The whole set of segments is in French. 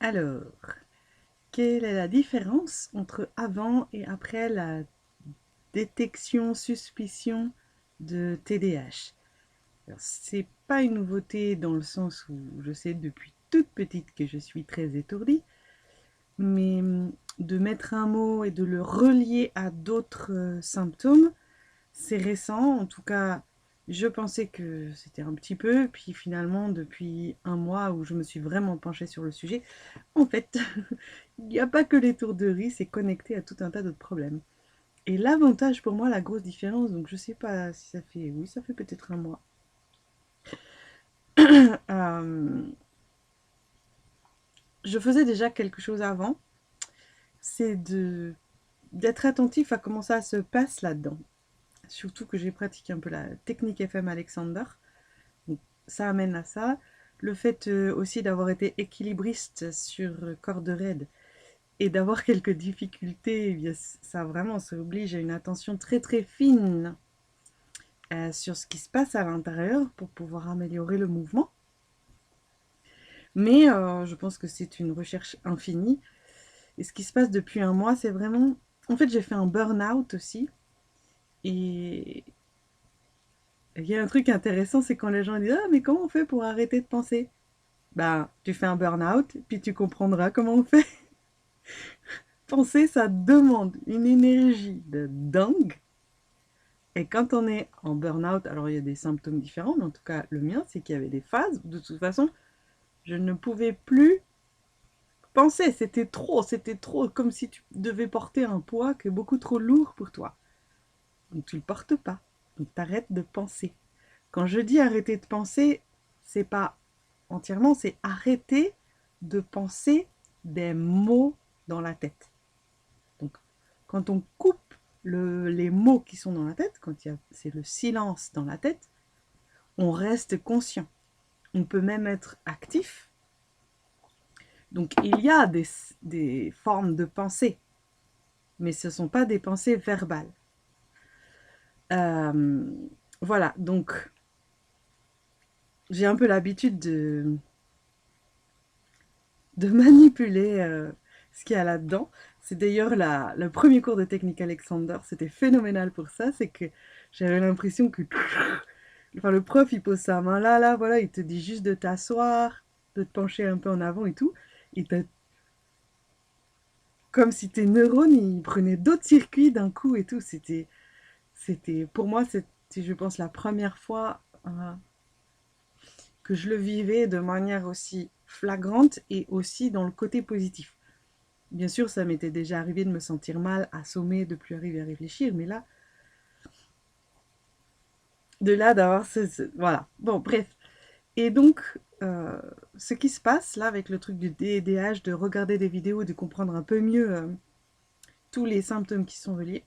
Alors, quelle est la différence entre avant et après la détection, suspicion de TDAH? Alors, c'est pas une nouveauté dans le sens où je sais depuis toute petite que je suis très étourdie, mais de mettre un mot et de le relier à d'autres symptômes, c'est récent. En tout cas, je pensais que c'était un petit peu, puis finalement, depuis un mois où je me suis vraiment penchée sur le sujet, en fait, il n'y a pas que l'étourderie, c'est connecté à tout un tas d'autres problèmes. Et l'avantage pour moi, la grosse différence, donc je sais pas si ça fait, oui, ça fait peut-être un mois. Euh, je faisais déjà quelque chose avant, c'est d'être attentif à comment ça se passe là-dedans. Surtout que j'ai pratiqué un peu la technique FM Alexander, donc ça amène à ça. Le fait aussi d'avoir été équilibriste sur corde raide et d'avoir quelques difficultés, eh bien, ça vraiment, ça oblige à une attention très très fine sur ce qui se passe à l'intérieur pour pouvoir améliorer le mouvement. Mais je pense que c'est une recherche infinie. Et ce qui se passe depuis un mois, c'est vraiment... En fait, j'ai fait un burn-out aussi. Et il y a un truc intéressant, c'est quand les gens disent «Ah, mais comment on fait pour arrêter de penser?» Ben, tu fais un burn-out, puis tu comprendras comment on fait. Penser, ça demande une énergie de dingue. Et quand on est en burn-out, alors il y a des symptômes différents, mais en tout cas, le mien, c'est qu'il y avait des phases où de toute façon, je ne pouvais plus penser. C'était trop, comme si tu devais porter un poids qui est beaucoup trop lourd pour toi. Donc tu le portes pas. Donc t'arrêtes de penser. Quand je dis arrêter de penser, c'est pas entièrement, c'est arrêter de penser des mots dans la tête. Donc quand on coupe les mots qui sont dans la tête, c'est le silence dans la tête, on reste conscient. On peut même être actif. Donc il y a des formes de pensée, mais ce ne sont pas des pensées verbales. Euh, voilà, donc j'ai un peu l'habitude de manipuler ce qu'il y a là-dedans. C'est d'ailleurs le premier cours de technique Alexander, c'était phénoménal pour ça, c'est que j'avais l'impression que enfin, le prof il pose sa main là, là, voilà, il te dit juste de t'asseoir, de te pencher un peu en avant et tout. Et comme si tes neurones ils prenaient d'autres circuits d'un coup et tout. Pour moi, c'était, je pense, la première fois que je le vivais de manière aussi flagrante et aussi dans le côté positif. Bien sûr, ça m'était déjà arrivé de me sentir mal, assommée, de plus arriver à réfléchir, mais là, de là d'avoir voilà. Bon, bref. Et donc, ce qui se passe là avec le truc du DDH, de regarder des vidéos, de comprendre un peu mieux tous les symptômes qui sont reliés,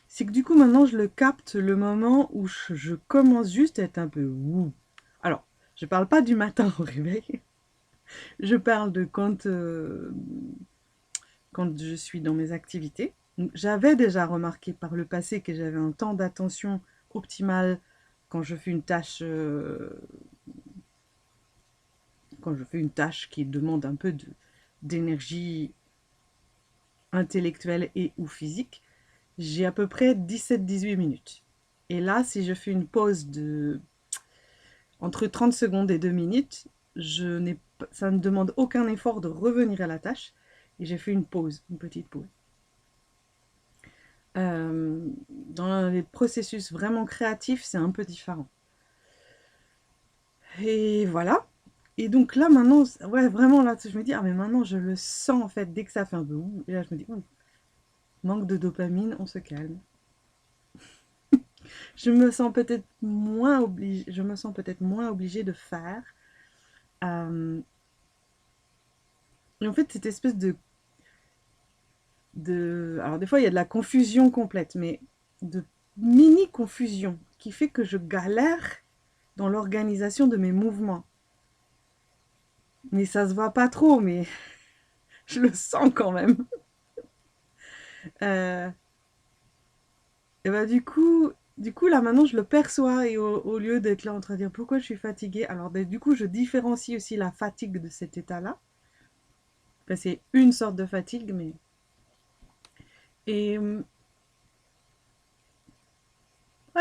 c'est que du coup maintenant je le capte le moment où je commence juste à être un peu ouh. Alors, je parle pas du matin au réveil, je parle de quand je suis dans mes activités. J'avais déjà remarqué par le passé que j'avais un temps d'attention optimal quand je fais une tâche qui demande un peu d'énergie intellectuelle et ou physique. J'ai à peu près 17-18 minutes. Et là, si je fais une pause de entre 30 secondes et 2 minutes, ça ne demande aucun effort de revenir à la tâche. Et j'ai fait une pause, une petite pause. Dans les processus vraiment créatifs, c'est un peu différent. Et voilà. Et donc là, maintenant, ouais, vraiment, là, je me dis, ah, mais maintenant, je le sens, en fait, dès que ça fait un peu ouh. Et là, je me dis, ouh, manque de dopamine, on se calme. Je me sens peut-être moins obligée de faire. Euh, et en fait, cette espèce alors des fois, il y a de la confusion complète, mais de mini-confusion qui fait que je galère dans l'organisation de mes mouvements. Mais ça se voit pas trop, mais je le sens quand même. Euh, et bah du coup, Du coup, là, maintenant, je le perçois et au lieu d'être là en train de dire pourquoi je suis fatiguée, alors ben, du coup, je différencie aussi la fatigue de cet état-là. Ben, c'est une sorte de fatigue, mais... Et, ouais,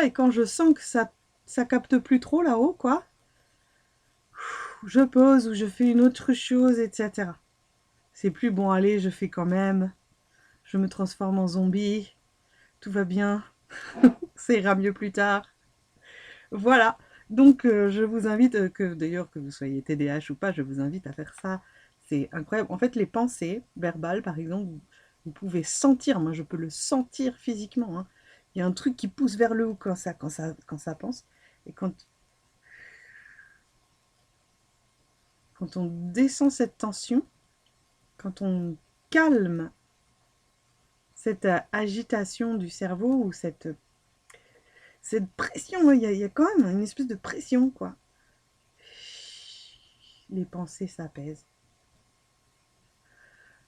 et quand je sens que ça capte plus trop là-haut, quoi, je pose ou je fais une autre chose, etc. C'est plus bon, allez, je fais quand même. Je me transforme en zombie. Tout va bien. Ça ira mieux plus tard. Voilà. Donc, je vous invite, que d'ailleurs, que vous soyez TDAH ou pas, je vous invite à faire ça. C'est incroyable. En fait, les pensées verbales, par exemple, vous pouvez sentir, moi je peux le sentir physiquement, hein. Il y a un truc qui pousse vers le haut quand ça pense. Et quand on descend cette tension, quand on calme cette agitation du cerveau ou cette pression, il y a quand même une espèce de pression, quoi. Les pensées s'apaisent.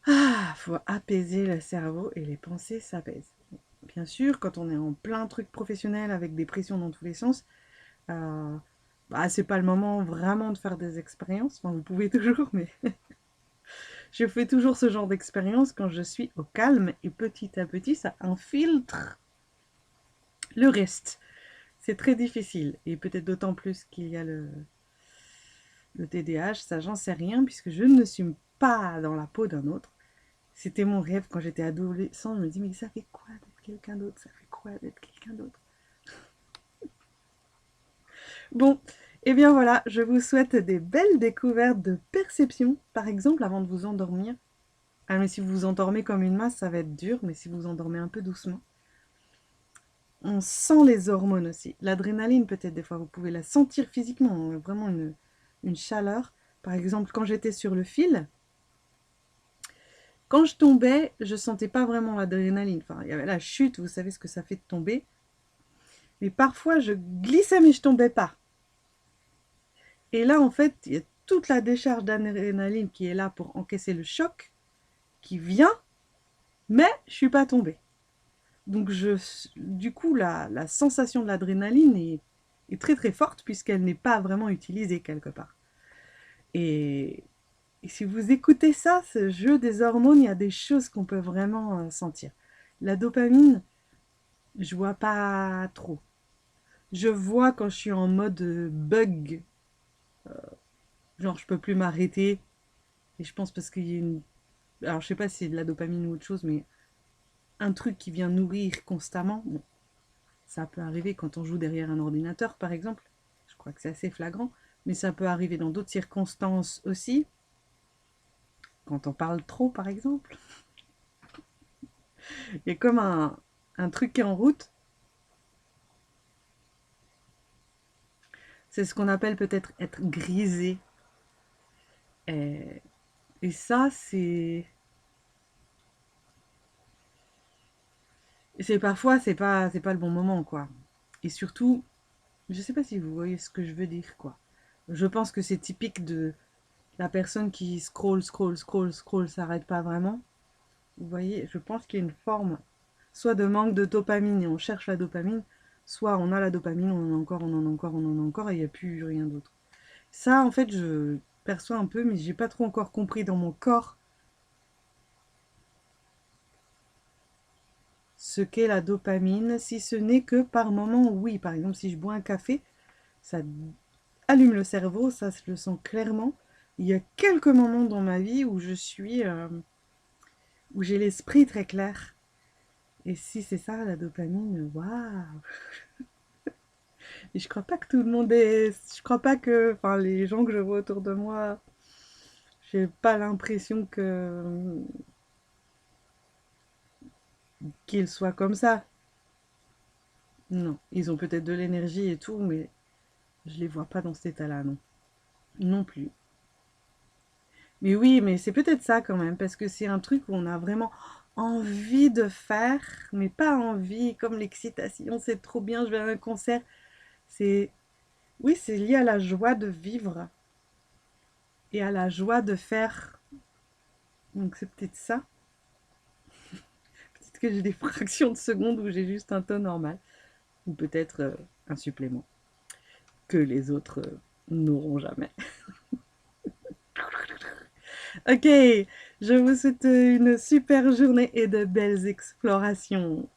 Ah, faut apaiser le cerveau et les pensées s'apaisent. Bien sûr, quand on est en plein truc professionnel avec des pressions dans tous les sens, euh, bah, c'est pas le moment vraiment de faire des expériences. Enfin, vous pouvez toujours, mais je fais toujours ce genre d'expérience quand je suis au calme et petit à petit, ça infiltre le reste. C'est très difficile et peut-être d'autant plus qu'il y a le TDAH, ça j'en sais rien puisque je ne suis pas dans la peau d'un autre. C'était mon rêve quand j'étais adolescent. Je me dis, mais ça fait quoi d'être quelqu'un d'autre? Ça fait quoi d'être quelqu'un d'autre? Bon, et bien voilà, je vous souhaite des belles découvertes de perception, par exemple, avant de vous endormir. Ah, mais si vous vous endormez comme une masse, ça va être dur, mais si vous vous endormez un peu doucement. On sent les hormones aussi. L'adrénaline, peut-être, des fois, vous pouvez la sentir physiquement, vraiment une chaleur. Par exemple, quand j'étais sur le fil, quand je tombais, je sentais pas vraiment l'adrénaline. Enfin, il y avait la chute, vous savez ce que ça fait de tomber. Mais parfois, je glissais, mais je tombais pas. Et là, en fait, il y a toute la décharge d'adrénaline qui est là pour encaisser le choc, qui vient, mais je suis pas tombée. Donc, du coup, la sensation de l'adrénaline est très très forte puisqu'elle n'est pas vraiment utilisée quelque part. Et, et si vous écoutez ça, ce jeu des hormones, il y a des choses qu'on peut vraiment sentir. La dopamine, je vois pas trop. Je vois quand je suis en mode bug, genre je peux plus m'arrêter. Et je pense parce qu'il y a une... Alors je sais pas si c'est de la dopamine ou autre chose, mais un truc qui vient nourrir constamment, bon, ça peut arriver quand on joue derrière un ordinateur par exemple. Je crois que c'est assez flagrant. Mais ça peut arriver dans d'autres circonstances aussi. Quand on parle trop par exemple. Il y a comme un truc qui est en route. C'est ce qu'on appelle peut-être être grisé. Et, et ça, c'est parfois, c'est pas le bon moment, quoi. Et surtout, je sais pas si vous voyez ce que je veux dire, quoi. Je pense que c'est typique de la personne qui scroll, scroll, scroll, scroll, s'arrête pas vraiment. Vous voyez, je pense qu'il y a une forme soit de manque de dopamine et on cherche la dopamine, soit on a la dopamine, on en a encore, on en a encore, on en a encore et il n'y a plus rien d'autre. Ça, en fait, je perçois un peu, mais j'ai pas trop encore compris dans mon corps ce qu'est la dopamine, si ce n'est que par moment, oui. Par exemple, si je bois un café, ça allume le cerveau, ça je le sens clairement. Il y a quelques moments dans ma vie où où j'ai l'esprit très clair. Et si c'est ça, la dopamine, waouh! Et je crois pas que tout le monde est. Je crois pas que. Enfin, les gens que je vois autour de moi, j'ai pas l'impression qu'ils soient comme ça. Non. Ils ont peut-être de l'énergie et tout, mais je les vois pas dans cet état-là, non. Non plus. Mais oui, mais c'est peut-être ça quand même, parce que c'est un truc où on a vraiment envie de faire, mais pas envie, comme l'excitation, c'est trop bien, je vais à un concert. C'est, oui, c'est lié à la joie de vivre et à la joie de faire. Donc c'est peut-être ça. Peut-être que j'ai des fractions de secondes où j'ai juste un ton normal. ou peut-être un supplément que les autres n'auront jamais. Ok, je vous souhaite une super journée et de belles explorations.